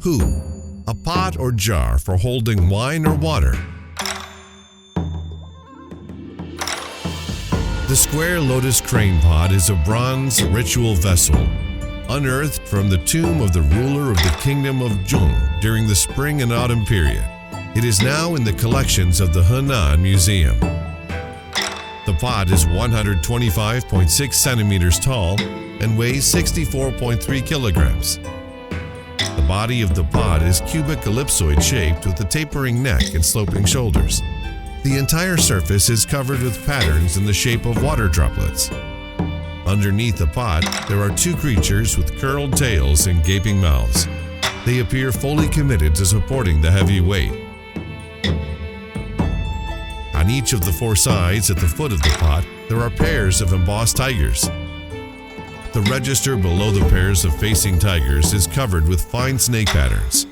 Hu, a pot or jar for holding wine or water. The square lotus crane pot is a bronze ritual vessel, unearthed from the tomb of the ruler of the kingdom of Zheng during the spring and autumn period. It is now in the collections of the Henan Museum. The pot is 125.6 centimeters tall and weighs 64.3 kilograms. The body of the pot is cubic ellipsoid shaped with a tapering neck and sloping shoulders. The entire surface is covered with patterns in the shape of water droplets. Underneath the pot, there are two creatures with curled tails and gaping mouths. They appear fully committed to supporting the heavy weight. On each of the four sides at the foot of the pot, there are pairs of embossed tigers. The register below the pairs of facing tigers is covered with fine snake patterns.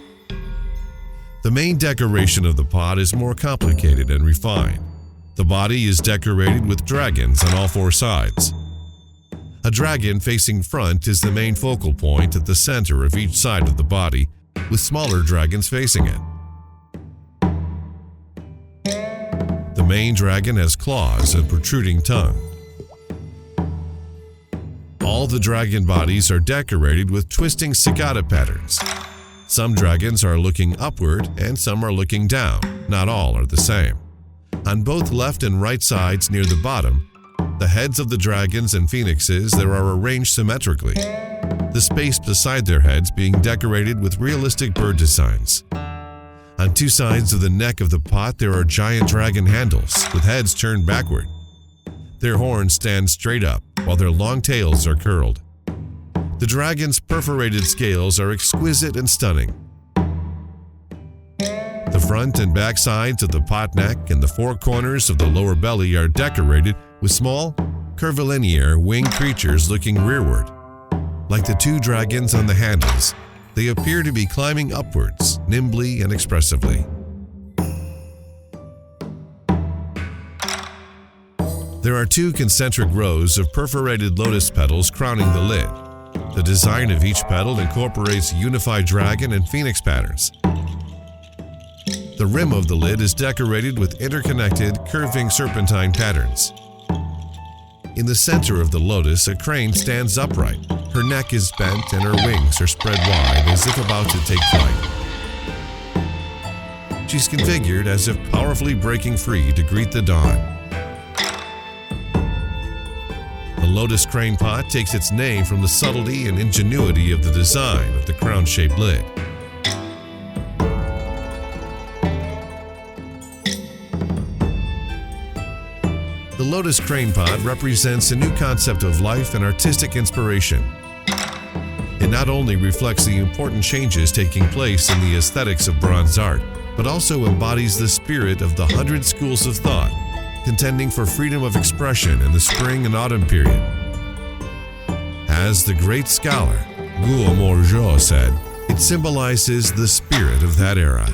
The main decoration of the pot is more complicated and refined. The body is decorated with dragons on all four sides. A dragon facing front is the main focal point at the center of each side of the body, with smaller dragons facing it. The main dragon has claws and protruding tongue. All the dragon bodies are decorated with twisting cicada patterns. Some dragons are looking upward and some are looking down. Not all are the same. On both left and right sides near the bottom, the heads of the dragons and phoenixes there are arranged symmetrically, the space beside their heads being decorated with realistic bird designs. On two sides of the neck of the pot there are giant dragon handles with heads turned backward. Their horns stand straight up while their long tails are curled. The dragon's perforated scales are exquisite and stunning. The front and back sides of the pot neck and the four corners of the lower belly are decorated with small, curvilinear winged creatures looking rearward. Like the two dragons on the handles, they appear to be climbing upwards, nimbly and expressively. There are two concentric rows of perforated lotus petals crowning the lid. The design of each petal incorporates unified dragon and phoenix patterns. The rim of the lid is decorated with interconnected, curving serpentine patterns. In the center of the lotus, a crane stands upright. Her neck is bent and her wings are spread wide as if about to take flight. She's configured as if powerfully breaking free to greet the dawn. The lotus crane pot takes its name from the subtlety and ingenuity of the design of the crown-shaped lid. The lotus crane pot represents a new concept of life and artistic inspiration. It not only reflects the important changes taking place in the aesthetics of bronze art, but also embodies the spirit of the 100 schools of thought, contending for freedom of expression in the spring and autumn period. As the great scholar Guo Zhou said, it symbolizes the spirit of that era.